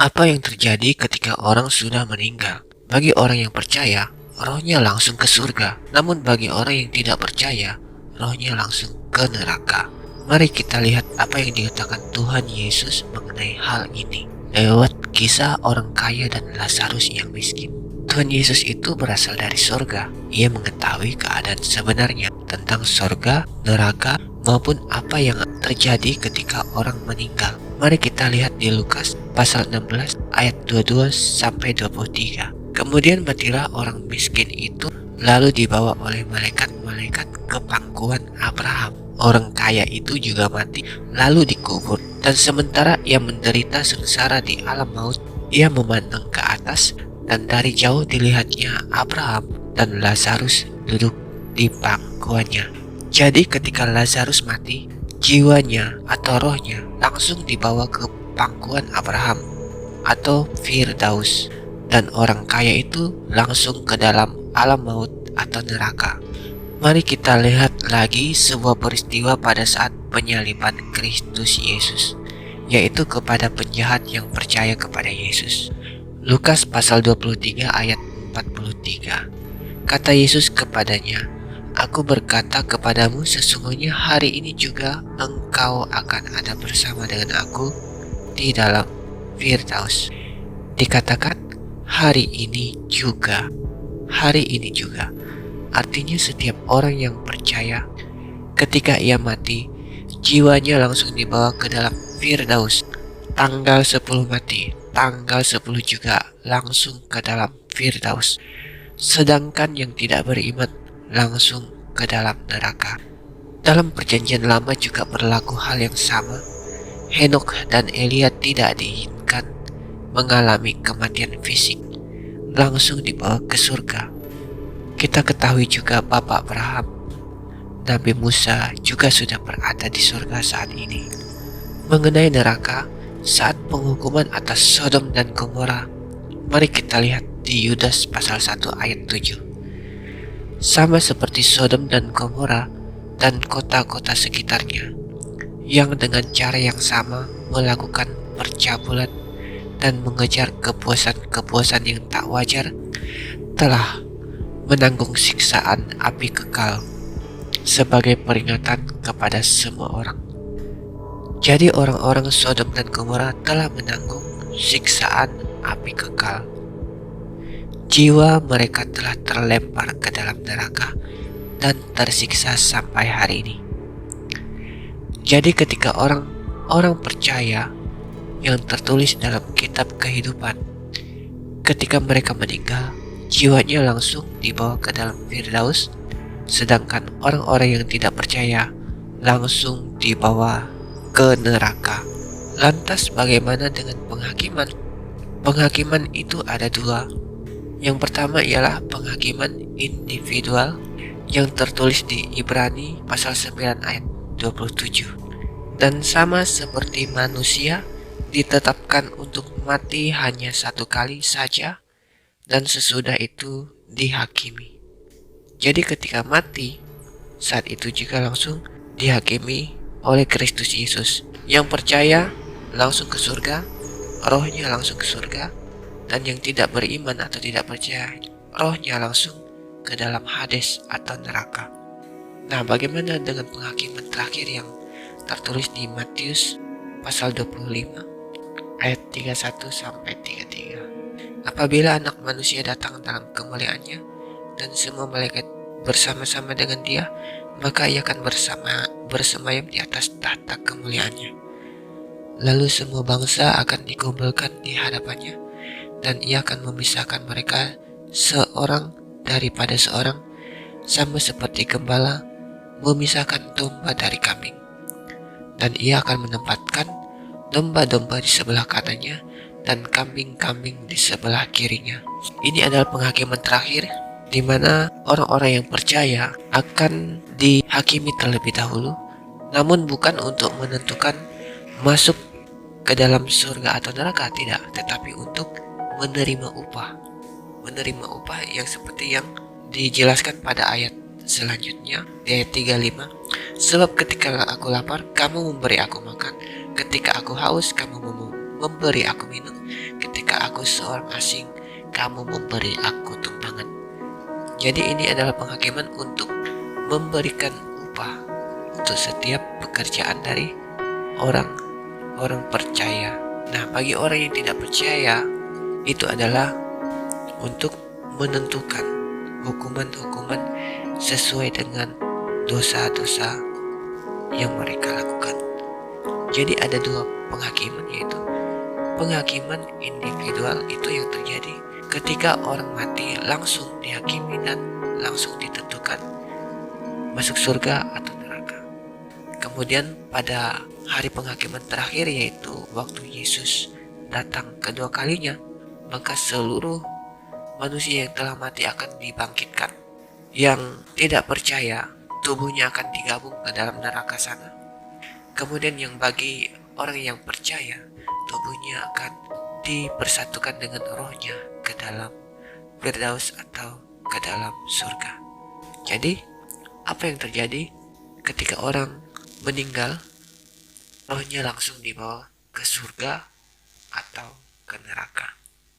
Apa yang terjadi ketika orang sudah meninggal? Bagi orang yang percaya, rohnya langsung ke surga. Namun bagi orang yang tidak percaya, rohnya langsung ke neraka. Mari kita lihat apa yang dikatakan Tuhan Yesus mengenai hal ini lewat kisah orang kaya dan Lazarus yang miskin. Tuhan Yesus itu berasal dari sorga. Ia mengetahui keadaan sebenarnya tentang sorga, neraka, maupun apa yang terjadi ketika orang meninggal. Mari kita lihat di Lukas pasal 16 ayat 22 sampai 23. Kemudian matilah orang miskin itu, lalu dibawa oleh malaikat-malaikat ke pangkuan Abraham. Orang kaya itu juga mati, lalu dikubur. Dan sementara ia menderita sengsara di alam maut, ia memandang ke atas, dan dari jauh dilihatnya Abraham dan Lazarus duduk di pangkuannya. Jadi ketika Lazarus mati, jiwanya atau rohnya langsung dibawa ke pangkuan Abraham atau Firdaus, dan orang kaya itu langsung ke dalam alam maut atau neraka. Mari kita lihat lagi sebuah peristiwa pada saat penyaliban Kristus Yesus, yaitu kepada penjahat yang percaya kepada Yesus. Lukas pasal 23 ayat 43. Kata Yesus kepadanya, "Aku berkata kepadamu, sesungguhnya hari ini juga engkau akan ada bersama dengan aku di dalam Firdaus." Dikatakan hari ini juga. Hari ini juga. Artinya setiap orang yang percaya, ketika ia mati, jiwanya langsung dibawa ke dalam Firdaus. Tanggal 10 mati, tanggal 10 juga langsung ke dalam Firdaus. Sedangkan yang tidak beriman langsung ke dalam neraka. Dalam perjanjian lama juga berlaku hal yang sama. Henokh dan Elia tidak diizinkan mengalami kematian fisik, langsung dibawa ke surga. Kita ketahui juga Bapak Abraham, Nabi Musa juga sudah berada di surga saat ini. Mengenai neraka, saat penghukuman atas Sodom dan Gomora, mari kita lihat di Yudas pasal 1 ayat 7. Sama seperti Sodom dan Gomora dan kota-kota sekitarnya, yang dengan cara yang sama melakukan percabulan dan mengejar kepuasan-kepuasan yang tak wajar, telah menanggung siksaan api kekal sebagai peringatan kepada semua orang. Jadi orang-orang Sodom dan Gomora telah menanggung siksaan api kekal. Jiwa mereka telah terlempar ke dalam neraka dan tersiksa sampai hari ini. Jadi ketika orang percaya yang tertulis dalam kitab kehidupan, ketika mereka meninggal, jiwanya langsung dibawa ke dalam Firdaus, sedangkan orang-orang yang tidak percaya langsung dibawa ke neraka. Lantas bagaimana dengan penghakiman? Penghakiman itu ada dua. Yang pertama ialah penghakiman individual yang tertulis di Ibrani pasal 9 ayat 27. Dan sama seperti manusia ditetapkan untuk mati hanya satu kali saja, dan sesudah itu dihakimi. Jadi ketika mati, saat itu juga langsung dihakimi oleh Kristus Yesus. Yang percaya langsung ke surga, rohnya langsung ke surga, dan yang tidak beriman atau tidak percaya, rohnya langsung ke dalam Hades atau neraka. Nah, bagaimana dengan penghakiman terakhir yang tertulis di Matius pasal 25 ayat 31 sampai 33. Apabila anak manusia datang dalam kemuliaannya dan semua malaikat bersama-sama dengan dia, maka ia akan bersemayam di atas tahta kemuliaannya. Lalu semua bangsa akan dikumpulkan di hadapannya, dan ia akan memisahkan mereka seorang daripada seorang, sama seperti gembala memisahkan domba dari kambing. Dan ia akan menempatkan domba-domba di sebelah kanannya dan kambing-kambing di sebelah kirinya. Ini adalah penghakiman terakhir, di mana orang-orang yang percaya akan dihakimi terlebih dahulu, namun bukan untuk menentukan masuk ke dalam surga atau neraka, tidak, tetapi untuk menerima upah. Menerima upah yang seperti yang dijelaskan pada ayat selanjutnya, di ayat 35. Sebab ketika aku lapar, kamu memberi aku makan. Ketika aku haus, kamu memberi aku minum. aku seorang asing, kamu memberi aku tumpangan. Jadi ini adalah penghakiman untuk memberikan upah untuk setiap pekerjaan dari orang percaya. Nah, bagi orang yang tidak percaya, itu adalah untuk menentukan hukuman-hukuman sesuai dengan dosa-dosa yang mereka lakukan. Jadi ada dua penghakiman, yaitu penghakiman individual itu yang terjadi ketika orang mati langsung dihakimi dan langsung ditentukan masuk surga atau neraka. Kemudian pada hari penghakiman terakhir, yaitu waktu Yesus datang kedua kalinya, maka seluruh manusia yang telah mati akan dibangkitkan. Yang tidak percaya, tubuhnya akan digabung ke dalam neraka sana. Kemudian yang bagi orang yang percaya, tubuhnya akan dipersatukan dengan rohnya ke dalam Firdaus atau ke dalam surga. Jadi, apa yang terjadi ketika orang meninggal, rohnya langsung dibawa ke surga atau ke neraka.